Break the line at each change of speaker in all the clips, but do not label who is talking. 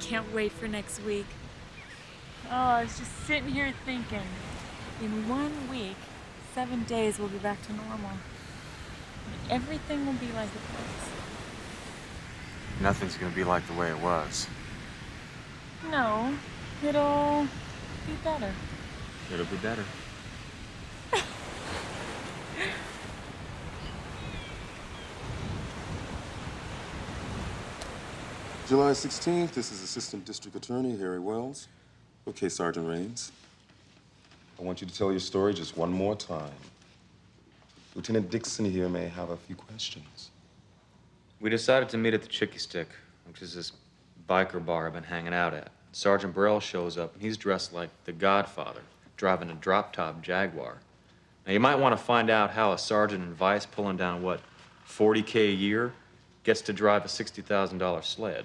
can't wait for next week. Oh, I was just sitting here thinking, in 1 week, 7 days we'll be back to normal. Everything will be like it was.
Nothing's gonna be like the way it was.
No, it'll be better.
It'll be better.
July 16th, this is Assistant District Attorney Harry Wells. Okay, Sergeant Raines. I want you to tell your story just one more time. Lieutenant Dixon here may have a few questions.
We decided to meet at the Chicky Stick, which is this biker bar I've been hanging out at. Sergeant Burrell shows up, and he's dressed like the Godfather, driving a drop-top Jaguar. Now, you might want to find out how a sergeant in Vice pulling down, what, $40K a year gets to drive a $60,000 sled.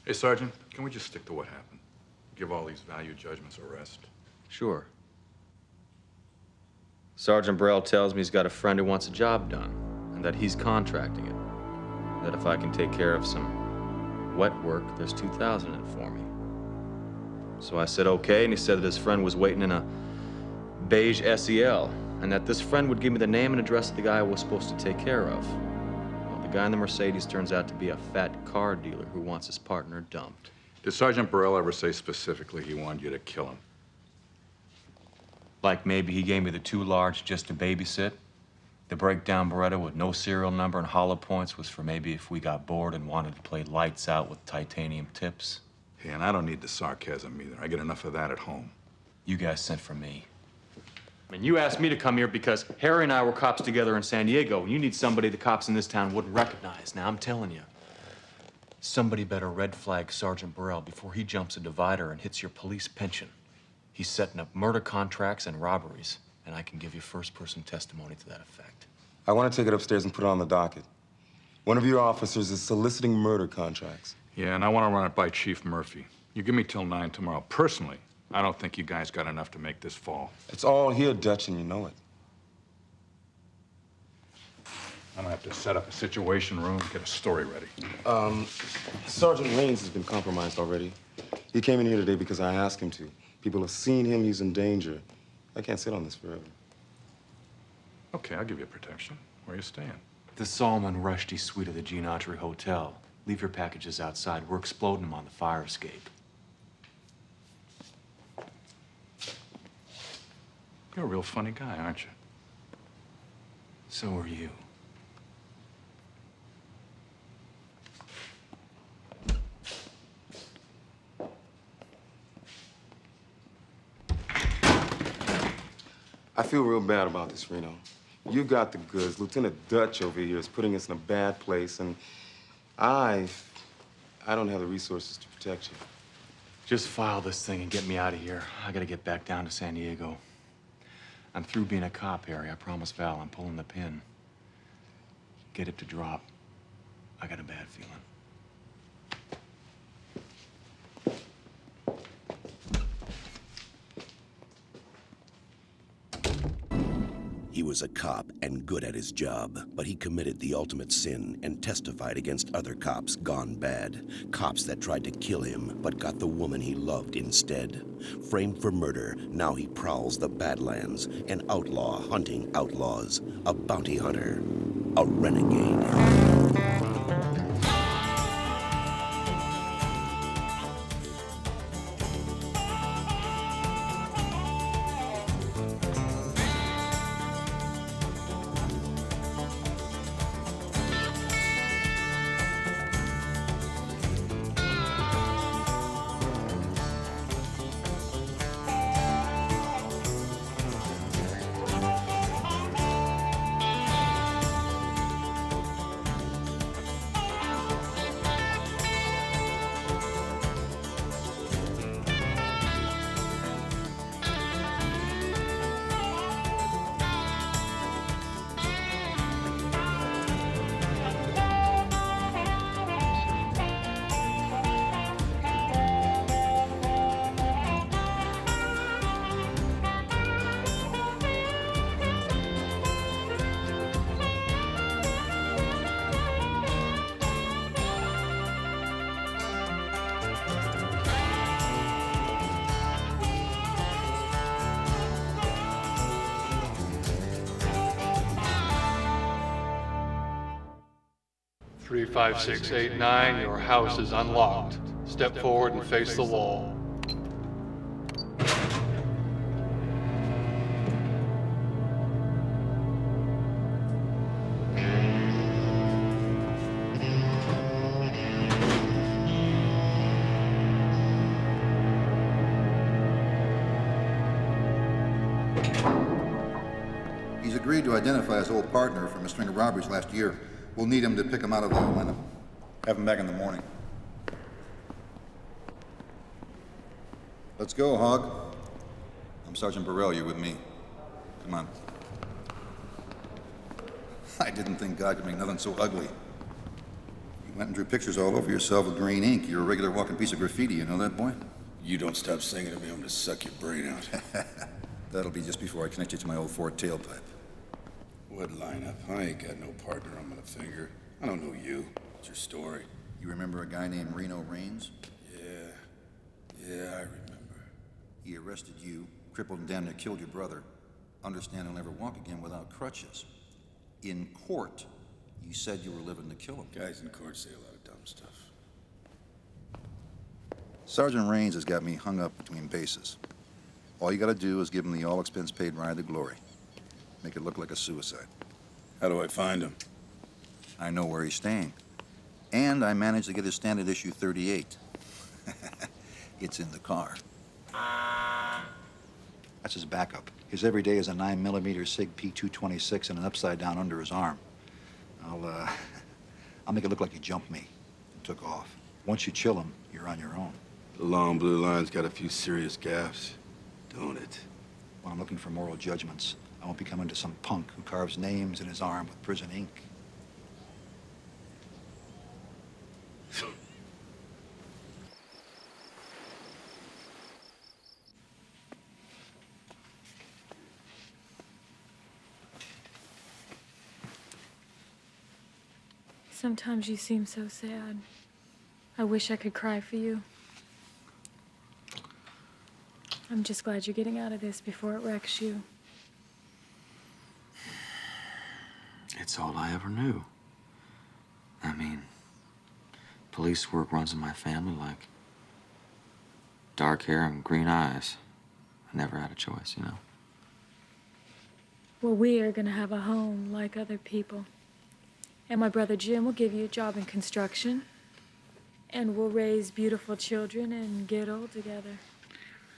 Hey, Sergeant, can we just stick to what happened? Give all these value judgments a rest.
Sure. Sergeant Burrell tells me he's got a friend who wants a job done, and that he's contracting it. That if I can take care of some wet work, there's $2,000 in it for me. So I said okay, and he said that his friend was waiting in a beige SEL, and that this friend would give me the name and address of the guy I was supposed to take care of. Well, the guy in the Mercedes turns out to be a fat car dealer who wants his partner dumped.
Did Sergeant Burrell ever say specifically he wanted you to kill him?
Like maybe he gave me the too large just to babysit. The breakdown Beretta with no serial number and hollow points was for maybe if we got bored and wanted to play lights out with titanium tips.
Hey, and I don't need the sarcasm either. I get enough of that at home.
You guys sent for me.
I mean, you asked me to come here because Harry and I were cops together in San Diego, and you need somebody the cops in this town wouldn't recognize. Now, I'm telling you, somebody better red flag Sergeant Burrell before he jumps a divider and hits your police pension. He's setting up murder contracts and robberies, and I can give you first-person testimony to that effect.
I want to take it upstairs and put it on the docket. One of your officers is soliciting murder contracts.
Yeah, and I want to run it by Chief Murphy. You give me till 9 tomorrow. Personally, I don't think you guys got enough to make this fall.
It's all here, Dutch, and you know it.
I'm gonna have to set up a situation room, get a story ready.
Sergeant Raines has been compromised already. He came in here today because I asked him to. People have seen him, he's in danger. I can't sit on this forever.
Okay, I'll give you protection. Where are you staying?
The Solomon Rushdie suite of the Gene Autry Hotel. Leave your packages outside. We're exploding them on the fire escape.
You're a real funny guy, aren't you?
So are you.
I feel real bad about this, Reno. You got the goods. Lieutenant Dutch over here is putting us in a bad place, and I don't have the resources to protect you.
Just file this thing and get me out of here. I gotta get back down to San Diego. I'm through being a cop, Harry. I promise Val I'm pulling the pin. Get it to drop. I got a bad feeling.
He was a cop and good at his job, but he committed the ultimate sin and testified against other cops gone bad. Cops that tried to kill him, but got the woman he loved instead. Framed for murder, now he prowls the Badlands, an outlaw hunting outlaws, a bounty hunter, a renegade.
35689, your house is unlocked. Step forward and face the wall.
He's agreed to identify his old partner from a string of robberies last year. We'll need him to pick him out of the lineup. Have him back in the morning. Let's go, Hog. I'm Sergeant Burrell. You're with me. Come on. I didn't think God could make nothing so ugly. You went and drew pictures all over yourself with green ink. You're a regular walking piece of graffiti. You know that, boy?
You don't stop singing to me, I'm gonna suck your brain out.
That'll be just before I connect you to my old Ford tailpipe.
What lineup? I ain't got no partner on my finger. I don't know you. What's your story?
You remember a guy named Reno Raines?
Yeah, I remember.
He arrested you, crippled and damn near killed your brother. Understand he'll never walk again without crutches. In court, you said you were living to kill him.
Guys in court say a lot of dumb stuff.
Sergeant Raines has got me hung up between bases. All you gotta do is give him the all-expense-paid ride to glory. Make it look like a suicide.
How do I find him?
I know where he's staying. And I managed to get his standard issue 38. It's in the car. That's his backup. His everyday is a 9mm SIG P226 and an upside-down under his arm. I'll make it look like you jumped me and took off. Once you chill him, you're on your own.
The long blue line's got a few serious gaffes, don't it?
When I'm looking for moral judgments, I won't be coming to some punk who carves names in his arm with prison ink.
Sometimes you seem so sad. I wish I could cry for you. I'm just glad you're getting out of this before it wrecks you.
It's all I ever knew. I mean, police work runs in my family like dark hair and green eyes. I never had a choice, you know?
Well, we are gonna have a home like other people. And my brother Jim will give you a job in construction. And we'll raise beautiful children and get old together.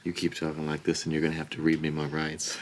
You keep talking like this and you're gonna have to read me my rights.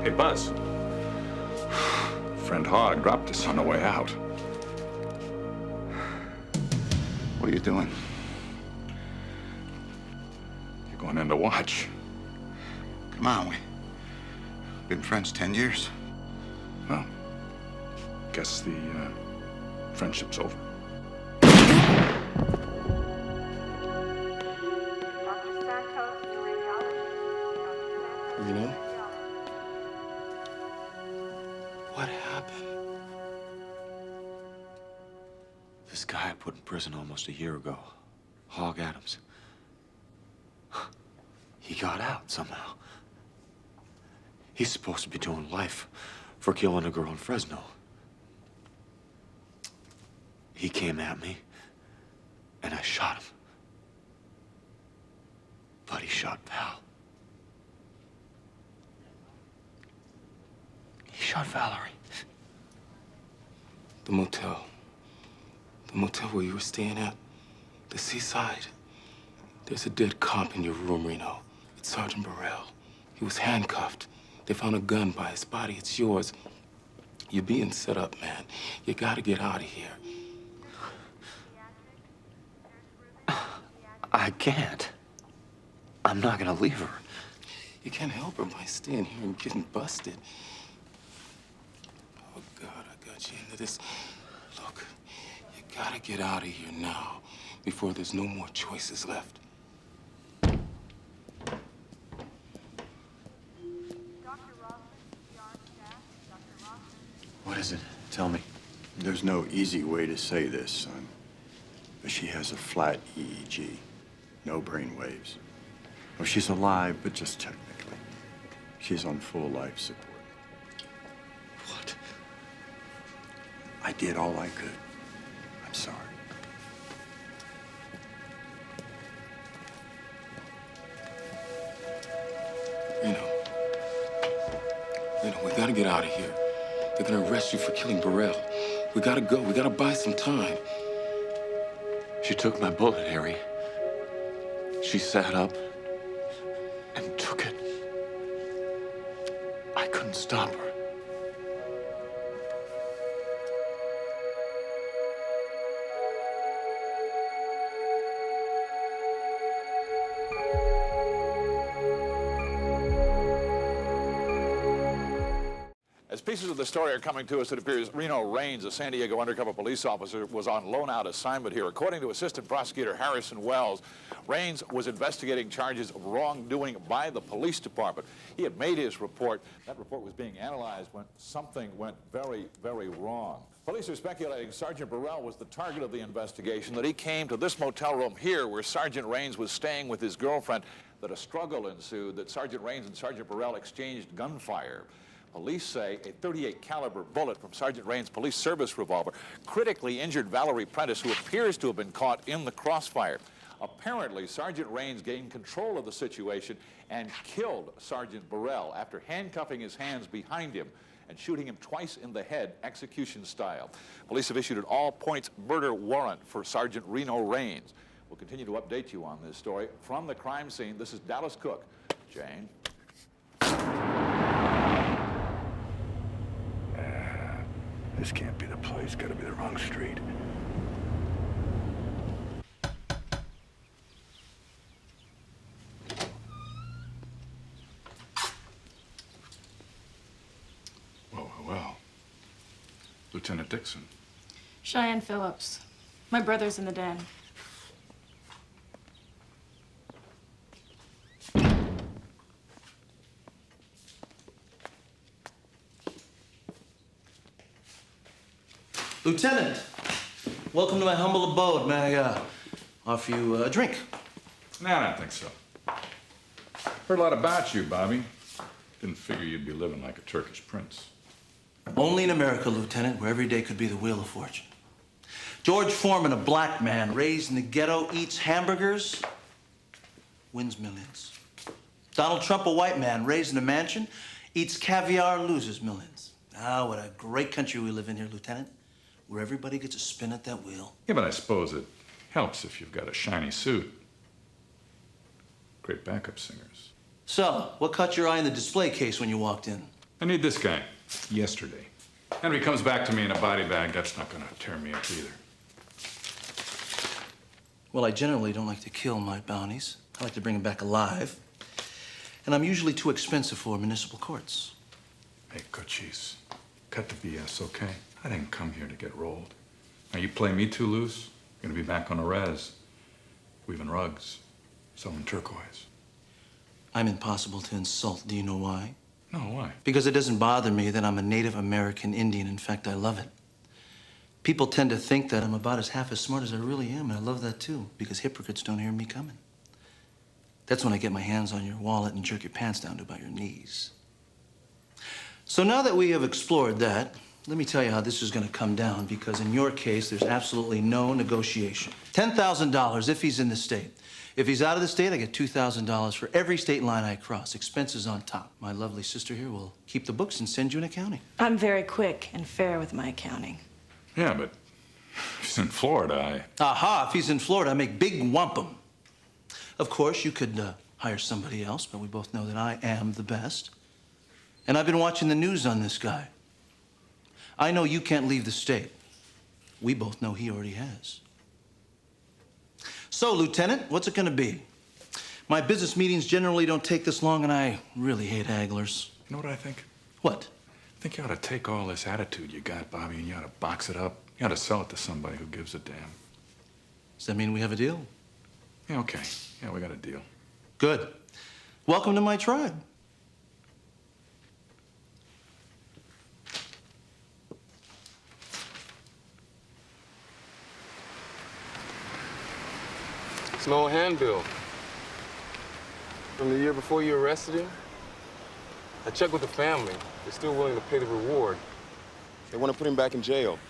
Hey, Buzz. Friend Hogg dropped us on the way out.
What are you doing?
You're going in to watch.
Come on, we've been friends 10 years.
Well, guess the friendship's over.
Reno? What happened? This guy I put in prison almost a year ago, Hogg Adams. He got out somehow. He's supposed to be doing life for killing a girl in Fresno. He came at me, and I shot him. But he shot Val. He shot Valerie.
The motel. The motel where you were staying at. The seaside. There's a dead cop in your room, Reno. It's Sergeant Burrell. He was handcuffed. They found a gun by his body. It's yours. You're being set up, man. You gotta get out of here.
I can't. I'm not gonna leave her.
You can't help her by staying here and getting busted. Oh, God, I got you into this. Look, you gotta get out of here now before there's no more choices left.
What is it? Tell me.
There's no easy way to say this, son. But she has a flat EEG. No brain waves. Oh, she's alive, but just technically. She's on full life support.
What?
I did all I could. I'm sorry.
Reno, we gotta get out of here. They're gonna arrest you for killing Burrell. We gotta go. We gotta buy some time. She took my bullet, Harry. She sat up and took it. I couldn't stop her.
As pieces of the story are coming to us, it appears Reno Raines, a San Diego undercover police officer, was on loan-out assignment here. According to Assistant Prosecutor Harrison Wells, Raines was investigating charges of wrongdoing by the police department. He had made his report. That report was being analyzed when something went very, very wrong. Police are speculating Sergeant Burrell was the target of the investigation, that he came to this motel room here where Sergeant Raines was staying with his girlfriend, that a struggle ensued, that Sergeant Raines and Sergeant Burrell exchanged gunfire. Police say a .38 caliber bullet from Sergeant Raines' police service revolver critically injured Valerie Prentiss, who appears to have been caught in the crossfire. Apparently, Sergeant Raines gained control of the situation and killed Sergeant Burrell after handcuffing his hands behind him and shooting him twice in the head, execution style. Police have issued an all-points murder warrant for Sergeant Reno Raines. We'll continue to update you on this story. From the crime scene, this is Dallas Cook. Jane.
This can't be the place. Gotta be the wrong street.
Well. Lieutenant Dixon.
Cheyenne Phillips. My brother's in the den.
Lieutenant, welcome to my humble abode. May I offer you a drink?
No, I don't think so. Heard a lot about you, Bobby. Didn't figure you'd be living like a Turkish prince.
Only in America, Lieutenant, where every day could be the wheel of fortune. George Foreman, a black man raised in the ghetto, eats hamburgers, wins millions. Donald Trump, a white man raised in a mansion, eats caviar, loses millions. Ah, what a great country we live in here, Lieutenant, where everybody gets a spin at that wheel.
Yeah, but I suppose it helps if you've got a shiny suit. Great backup singers.
So, what caught your eye in the display case when you walked in?
I need this guy. Yesterday. Henry comes back to me in a body bag. That's not gonna tear me up either.
Well, I generally don't like to kill my bounties. I like to bring them back alive. And I'm usually too expensive for municipal courts.
Hey, Cochise, cut the BS, okay? I didn't come here to get rolled. Now, you play me too loose, you're gonna be back on the res, weaving rugs, selling turquoise.
I'm impossible to insult. Do you know why?
No, why?
Because it doesn't bother me that I'm a Native American Indian. In fact, I love it. People tend to think that I'm about half as smart as I really am, and I love that too, because hypocrites don't hear me coming. That's when I get my hands on your wallet and jerk your pants down to about your knees. So now that we have explored that, let me tell you how this is going to come down, because in your case, there's absolutely no negotiation. $10,000 if he's in the state. If he's out of the state, I get $2,000 for every state line I cross. Expenses on top. My lovely sister here will keep the books and send you an accounting.
I'm very quick and fair with my accounting.
Yeah, but if he's in Florida,
Aha, if he's in Florida, I make big wampum. Of course, you could hire somebody else, but we both know that I am the best. And I've been watching the news on this guy. I know you can't leave the state. We both know he already has. So, Lieutenant, what's it gonna be? My business meetings generally don't take this long, and I really hate hagglers.
You know what I think?
What?
I think you ought to take all this attitude you got, Bobby, and you ought to box it up. You ought to sell it to somebody who gives a damn.
Does that mean we have a deal?
Yeah, okay. Yeah, we got a deal.
Good. Welcome to my tribe.
It's an old handbill from the year before you arrested him. I checked with the family. They're still willing to pay the reward.
They want to put him back in jail.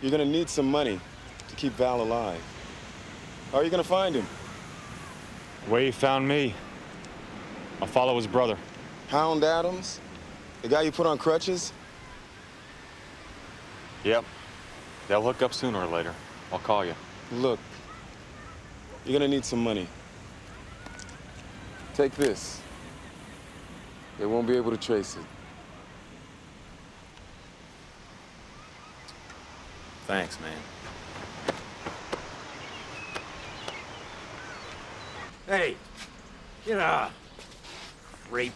You're gonna need some money to keep Val alive. How are you gonna find him?
The way he found me. I'll follow his brother.
Hound Adams? The guy you put on crutches?
Yep. They'll hook up sooner or later. I'll call you.
Look, you're gonna need some money. Take this. They won't be able to trace it.
Thanks, man.
Hey, get out. Rape.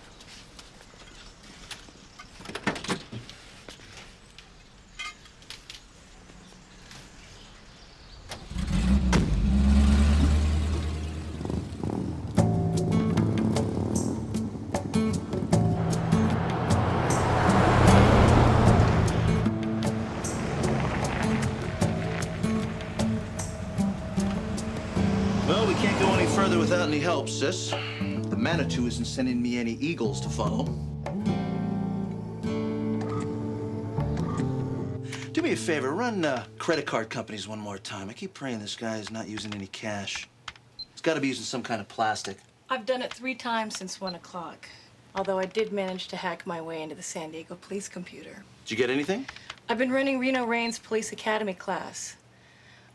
Well, we can't go any further without any help, sis. The Manitou isn't sending me any eagles to follow. Do me a favor, run credit card companies one more time. I keep praying this guy is not using any cash. He's got to be using some kind of plastic.
I've done it 3 times since 1 o'clock. Although I did manage to hack my way into the San Diego police computer.
Did you get anything?
I've been running Reno Raines Police Academy class.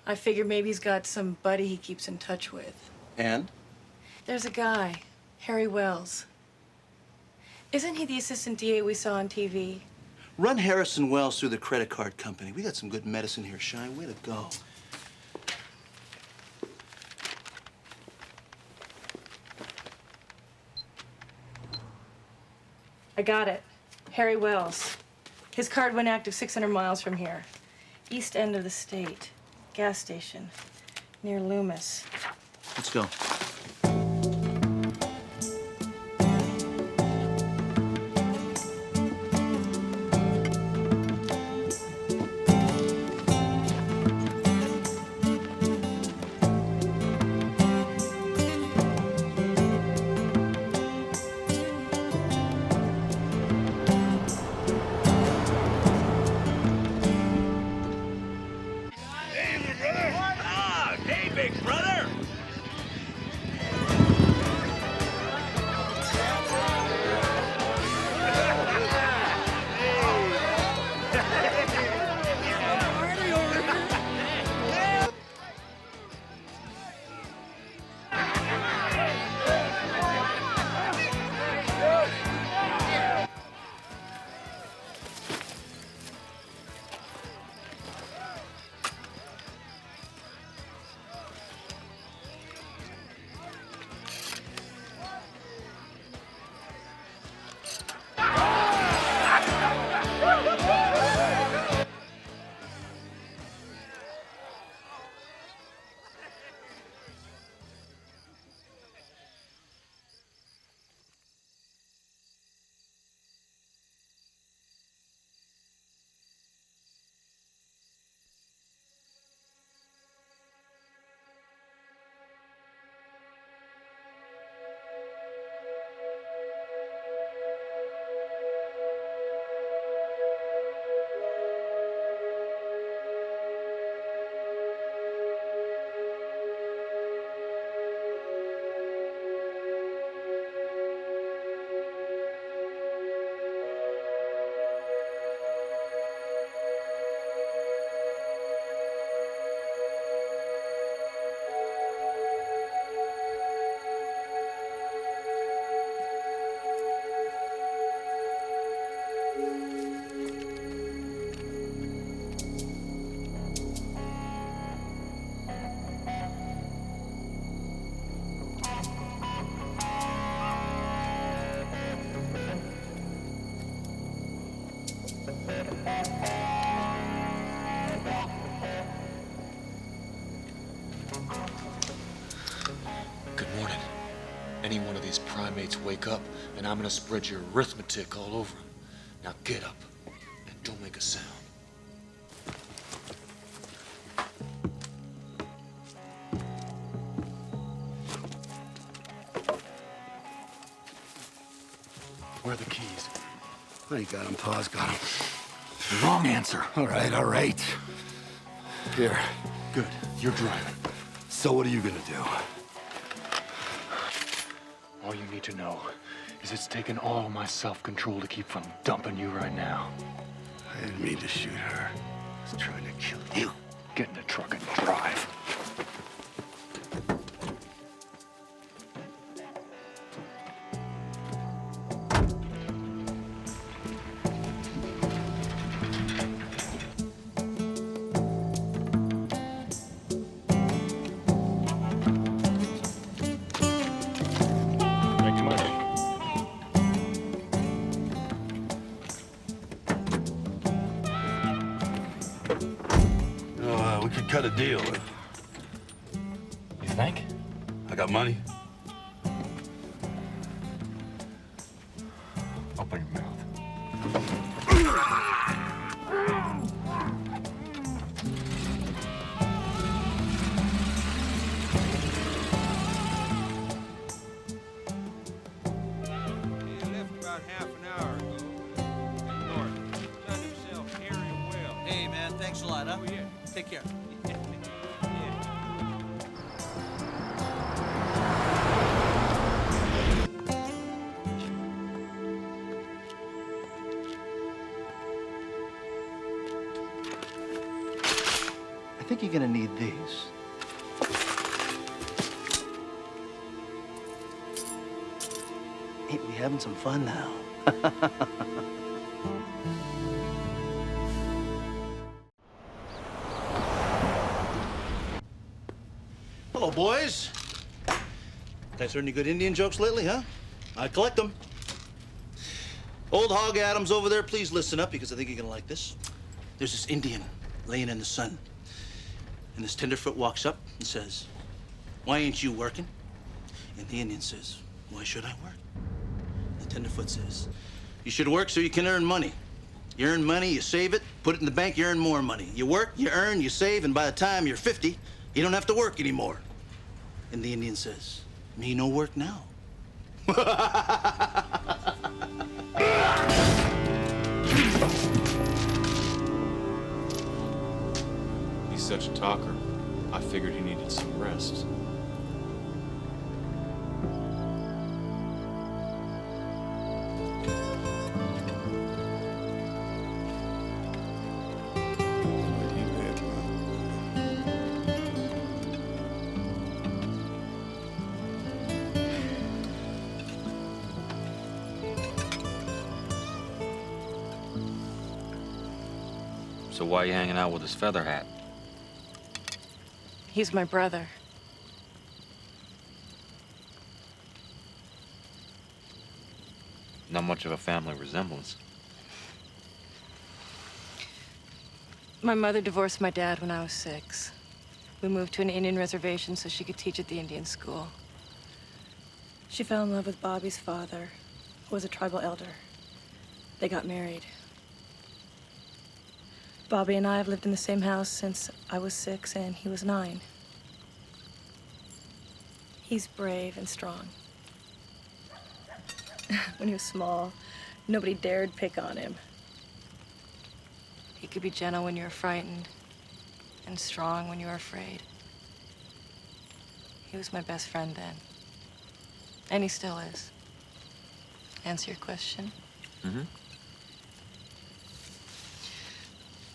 I figured maybe he's got some buddy he keeps in touch with.
And?
There's a guy, Harry Wells. Isn't he the assistant DA we saw on TV?
Run Harrison Wells through the credit card company. We got some good medicine here, Shy. Way to go.
I got it. Harry Wells. His card went active 600 miles from here. East end of the state. Gas station. Near Loomis.
Let's go.
Good morning. Any one of these primates wake up, and I'm gonna spread your arithmetic all over them. Now get up, and don't make a sound. Where are the keys?
I got him, Pa's got him.
Wrong answer.
All right. Here.
Good, you're driving.
So what are you gonna do?
All you need to know is it's taken all my self-control to keep from dumping you right now.
I didn't mean to shoot her. I was trying to kill you.
Get in the truck and drive.
We could cut a deal.
You think?
I got money.
Open your mouth.
Hey, man, thanks a lot, huh? Oh, yeah. Take care.
I think you're gonna need these. Ain't we having some fun now? Hello, boys. Guys heard any good Indian jokes lately, huh? I collect them. Old Hog Adams over there, please listen up because I think you're gonna like this. There's this Indian laying in the sun. And this tenderfoot walks up and says, "Why ain't you working?" And the Indian says, "Why should I work?" The tenderfoot says, "You should work so you can earn money. You earn money, you save it, put it in the bank, you earn more money. You work, you earn, you save, and by the time you're 50, you don't have to work anymore." And the Indian says, "Me no work now."
He's such a talker. I figured he needed some rest. So why are you hanging out with his feather hat?
He's my brother.
Not much of a family resemblance.
My mother divorced my dad when I was 6. We moved to an Indian reservation so she could teach at the Indian school. She fell in love with Bobby's father, who was a tribal elder. They got married. Bobby and I have lived in the same house since I was 6 and he was 9. He's brave and strong. When he was small, nobody dared pick on him. He could be gentle when you were frightened and strong when you were afraid. He was my best friend then. And he still is. Answer your question?
Mm-hmm.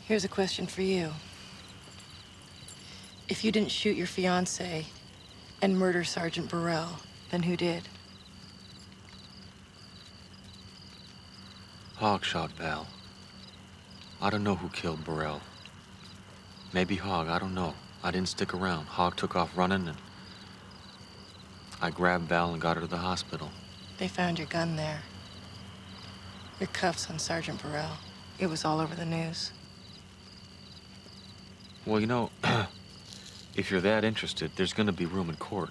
Here's a question for you. If you didn't shoot your fiancée and murder Sergeant Burrell, then who did?
Hog shot Val. I don't know who killed Burrell. Maybe Hog, I don't know. I didn't stick around. Hog took off running and I grabbed Val and got her to the hospital.
They found your gun there. Your cuffs on Sergeant Burrell. It was all over the news.
Well, you know, if you're that interested, there's gonna be room in court.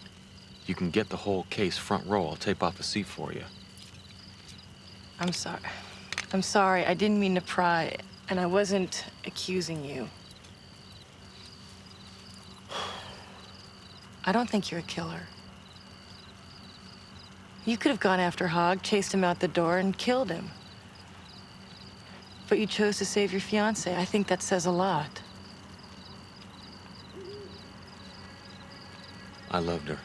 You can get the whole case front row. I'll tape off a seat for you.
I'm sorry. I'm sorry. I didn't mean to pry, and I wasn't accusing you. I don't think you're a killer. You could have gone after Hogg, chased him out the door, and killed him. But you chose to save your fiancée. I think that says a lot.
I loved her.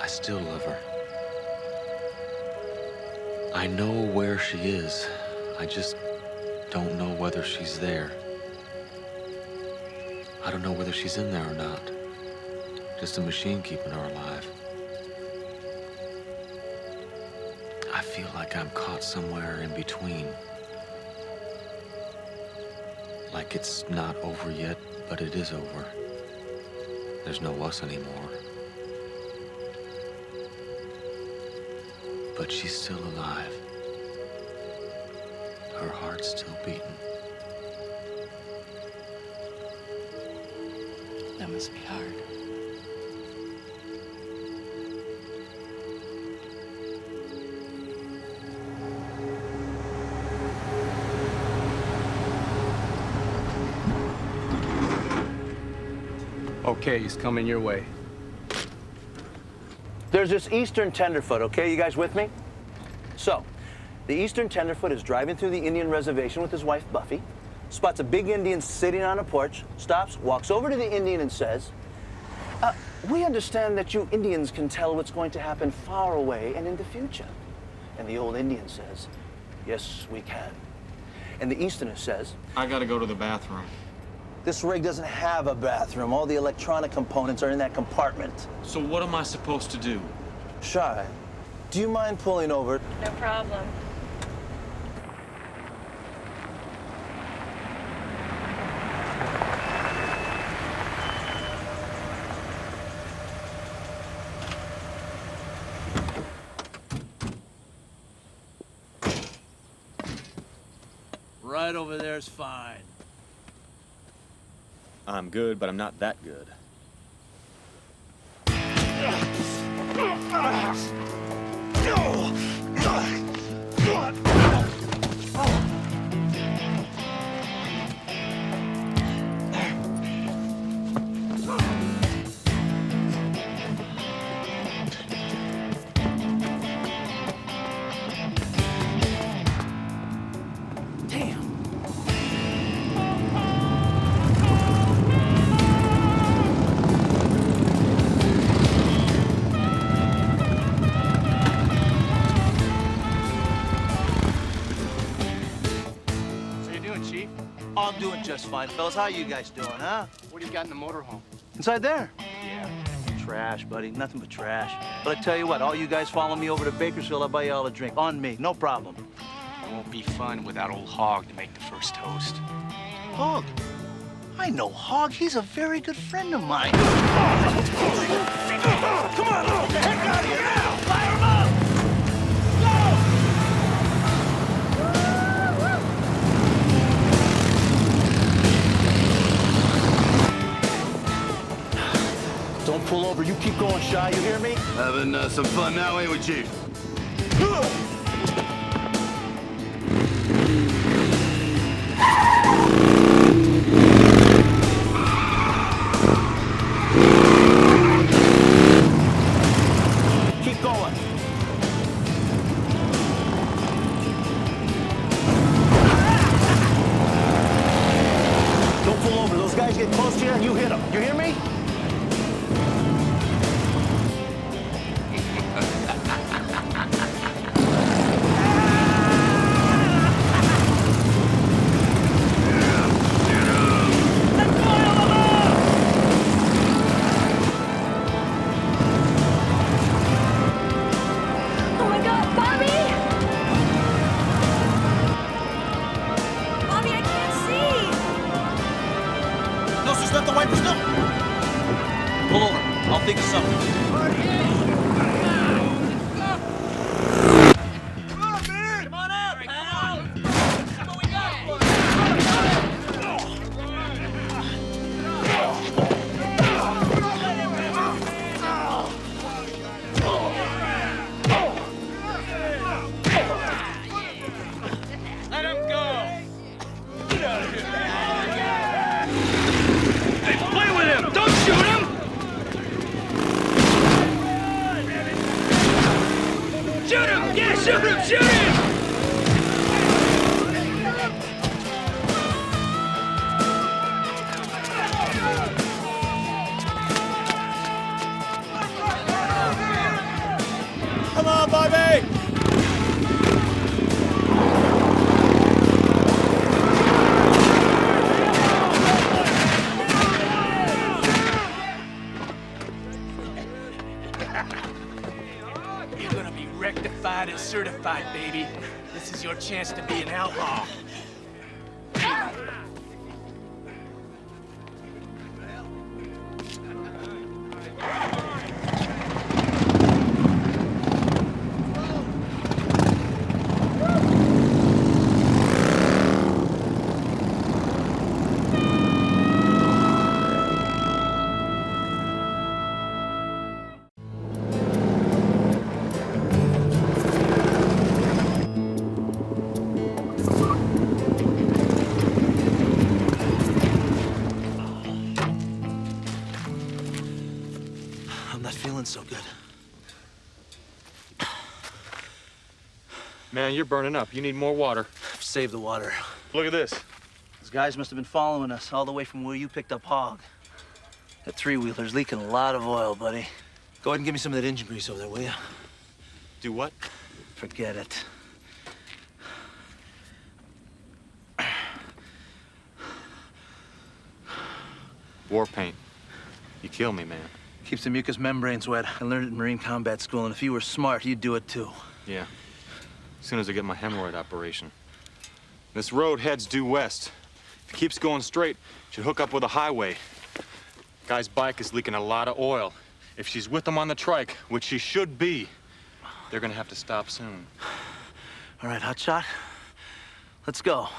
I still love her. I know where she is. I just don't know whether she's there. I don't know whether she's in there or not. Just a machine keeping her alive. I feel like I'm caught somewhere in between. Like it's not over yet, but it is over. There's no us anymore. But she's still alive. Her heart's still beating.
That must be hard.
Okay, he's coming your way.
There's this Eastern Tenderfoot, okay? You guys with me? So, the Eastern Tenderfoot is driving through the Indian reservation with his wife, Buffy, spots a big Indian sitting on a porch, stops, walks over to the Indian and says, we understand that you Indians can tell what's going to happen far away and in the future. And the old Indian says, yes, we can. And the Easterner says,
I gotta go to the bathroom.
this rig doesn't have a bathroom. All the electronic components are in that compartment.
So what am I supposed to do?
Shy, do you mind pulling over?
No problem.
Right over there's fine.
I'm good, but I'm not that good.
I'm doing just fine, fellas. How you guys doing, huh?
What do you got in the motorhome?
Inside there?
Yeah.
Trash, buddy. Nothing but trash. But I tell you what, all you guys follow me over to Bakersfield, I'll buy you all a drink. On me, no problem.
It won't be fun without old Hogg to make the first toast.
Hogg? I know Hogg. He's a very good friend of mine.
Come on, get the heck out of here now! Fire him up!
Don't pull over. You keep going, Shy. You hear me?
Having some fun now, ain't we, Chief?
Keep going. Don't pull over. Those guys get close to you and you hit them. You hear me? Pull over. I'll think of something.
Shoot him! Shoot him!
Come on, Bobby!
You're gonna be rectified and certified, baby. This is your chance to be an outlaw.
I'm not feeling so good.
Man, you're burning up. You need more water.
Save the water.
Look at this.
Those guys must have been following us all the way from where you picked up Hog. That three-wheeler's leaking a lot of oil, buddy.
Go ahead and give me some of that engine grease over there, will you?
Do what?
Forget it.
War paint. You kill me, man.
Keeps the mucous membranes wet. I learned it in Marine combat school, and if you were smart, you'd do it too.
Yeah. As soon as I get my hemorrhoid operation. This road heads due west. If it keeps going straight, it should hook up with a highway. Guy's bike is leaking a lot of oil. If she's with him on the trike, which she should be, they're gonna have to stop soon.
All right, hotshot. Let's go.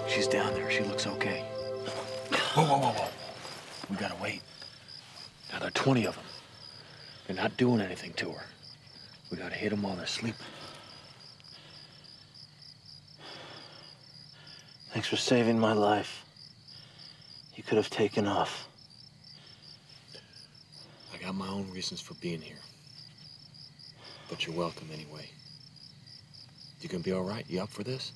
She's down there. She looks okay. Whoa, whoa, whoa, whoa. We gotta wait. Now, there are 20 of them. They're not doing anything to her. We gotta hit them while they're sleeping.
Thanks for saving my life. You could have taken off.
I got my own reasons for being here. But you're welcome anyway. You gonna be all right? You up for this?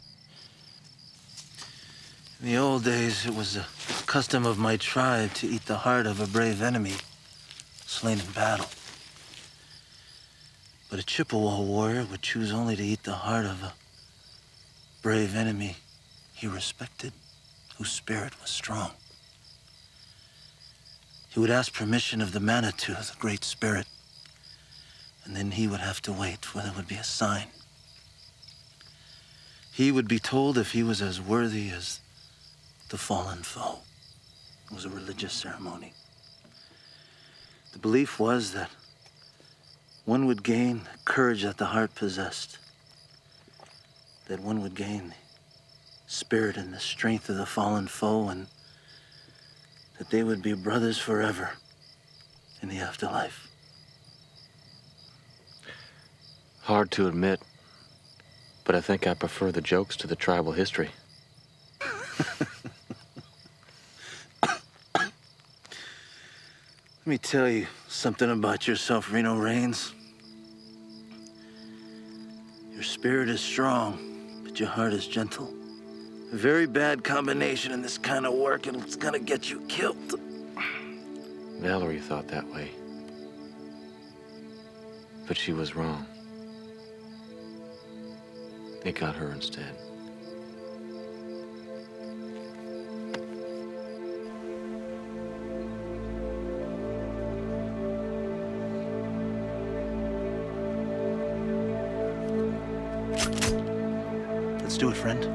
In the old days, it was a custom of my tribe to eat the heart of a brave enemy slain in battle. But a Chippewa warrior would choose only to eat the heart of a brave enemy he respected, whose spirit was strong. He would ask permission of the Manitou, the Great Spirit, and then he would have to wait for there would be a sign. He would be told if he was as worthy as the fallen foe. It was a religious ceremony. The belief was that one would gain the courage that the heart possessed, that one would gain the spirit and the strength of the fallen foe, and that they would be brothers forever in the afterlife.
Hard to admit, but I think I prefer the jokes to the tribal history.
Let me tell you something about yourself, Reno Raines. Your spirit is strong, but your heart is gentle. A very bad combination in this kind of work, and it's gonna get you killed.
Valerie thought that way. But she was wrong. It got her instead.
Let's do it, friend.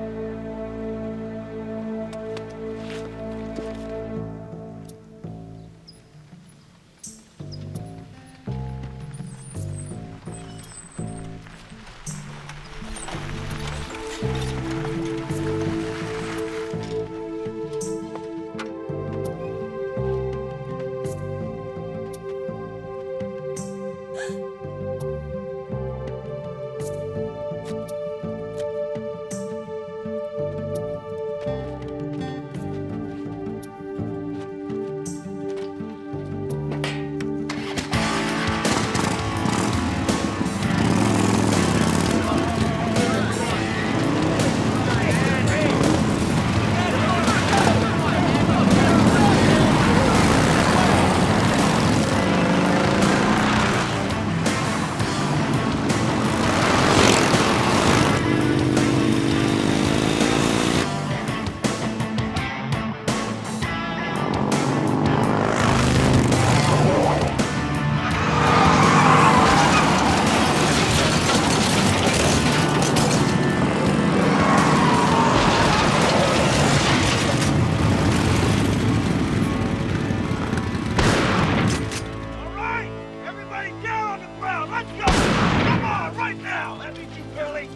right now! That means you, Curly!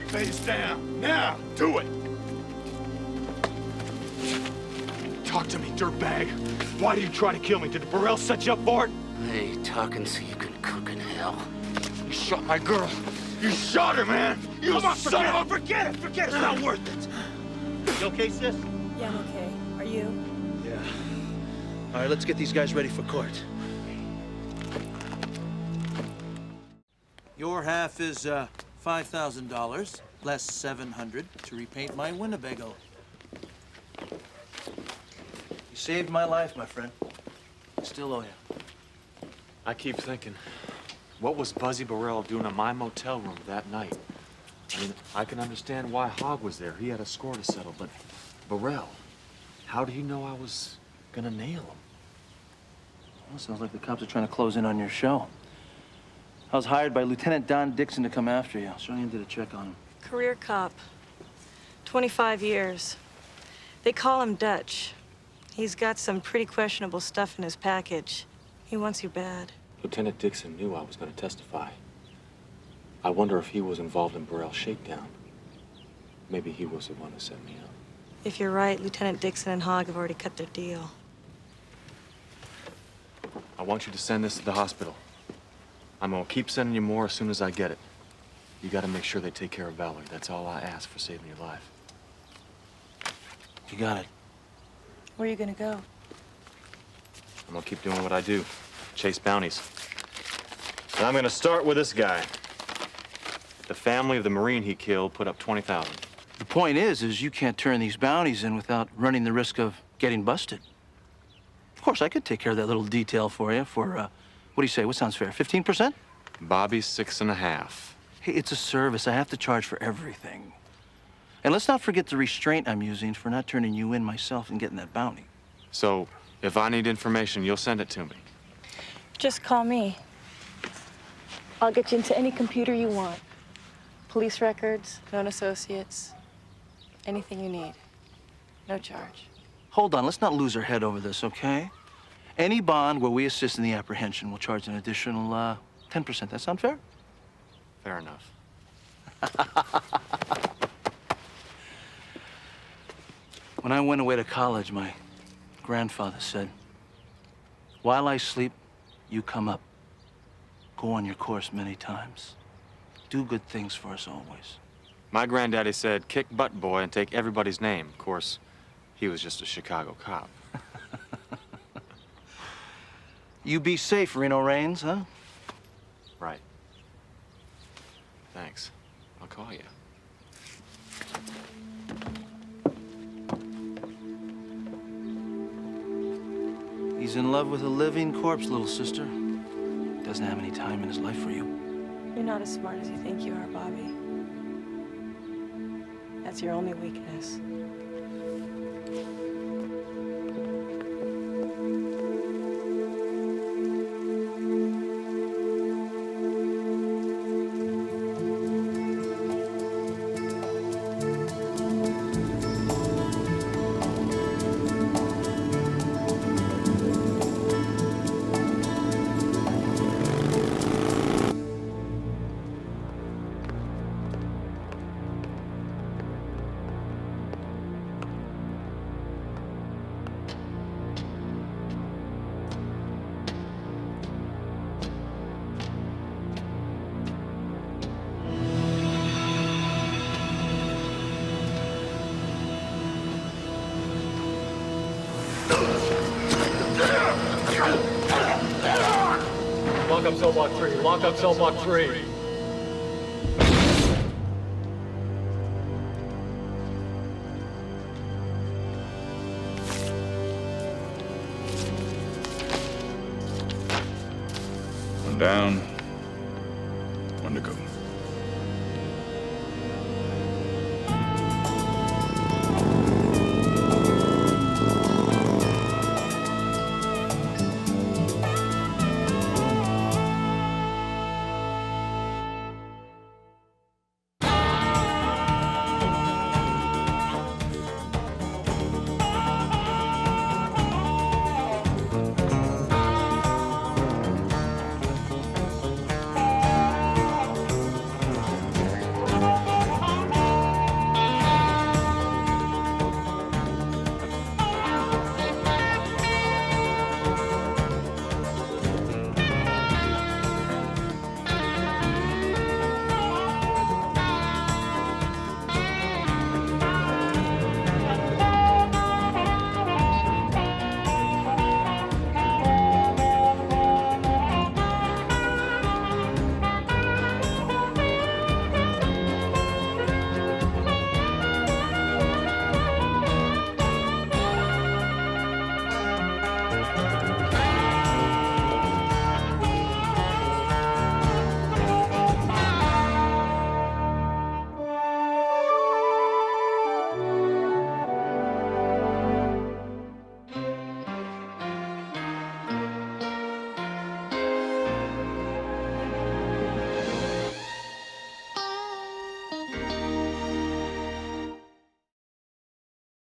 Face down. Now, do it. Talk to me, dirtbag. Why did you try to kill me? Did Burrell set you up for it?
Hey, talking so you can cook in hell.
You shot my girl. You shot her, man. You
Come on,
son of a...
forget it! Forget it! It's not worth it!
You okay, sis?
Yeah, I'm okay. Are you?
Yeah. All right, let's get these guys ready for court. Your half is $5,000, less $700 to repaint my Winnebago. You saved my life, my friend. I still owe you.
I keep thinking, what was Buzzy Burrell doing in my motel room that night? I mean, I can understand why Hogg was there. He had a score to settle, but Burrell, how did he know I was gonna nail him?
Well, sounds like the cops are trying to close in on your show. I was hired by Lieutenant Don Dixon to come after you. Shonian did a check on him.
Career cop. 25 years. They call him Dutch. He's got some pretty questionable stuff in his package. He wants you bad.
Lieutenant Dixon knew I was gonna testify. I wonder if he was involved in Burrell's shakedown. Maybe he was the one who set me up.
If you're right, Lieutenant Dixon and Hogg have already cut their deal.
I want you to send this to the hospital. I'm gonna keep sending you more as soon as I get it. You gotta make sure they take care of Valerie. That's all I ask for saving your life.
You got it.
Where are you gonna go?
I'm gonna keep doing what I do. Chase bounties. And I'm gonna start with this guy. The family of the Marine he killed put up $20,000.
The point is you can't turn these bounties in without running the risk of getting busted. Of course, I could take care of that little detail for you for, what do you say? What sounds fair? 15%?
Bobby's 6.5.
Hey, it's a service. I have to charge for everything. And let's not forget the restraint I'm using for not turning you in myself and getting that bounty.
So, if I need information, you'll send it to me.
Just call me. I'll get you into any computer you want. Police records, known associates, anything you need. No charge.
Hold on, let's not lose our head over this, okay? Any bond where we assist in the apprehension will charge an additional 10%. That sound fair?
Fair enough.
When I went away to college, my grandfather said, "While I sleep, you come up. Go on your course many times. Do good things for us always."
My granddaddy said, kick butt, boy, and take everybody's name. Of course, he was just a Chicago cop.
You be safe, Reno Raines, huh?
Right. Thanks. I'll call you.
He's in love with a living corpse, little sister. Doesn't have any time in his life for you.
You're not as smart as you think you are, Bobby. That's your only weakness.
Lock up cell block 3. Lock up cell block 3.
One down, one to go.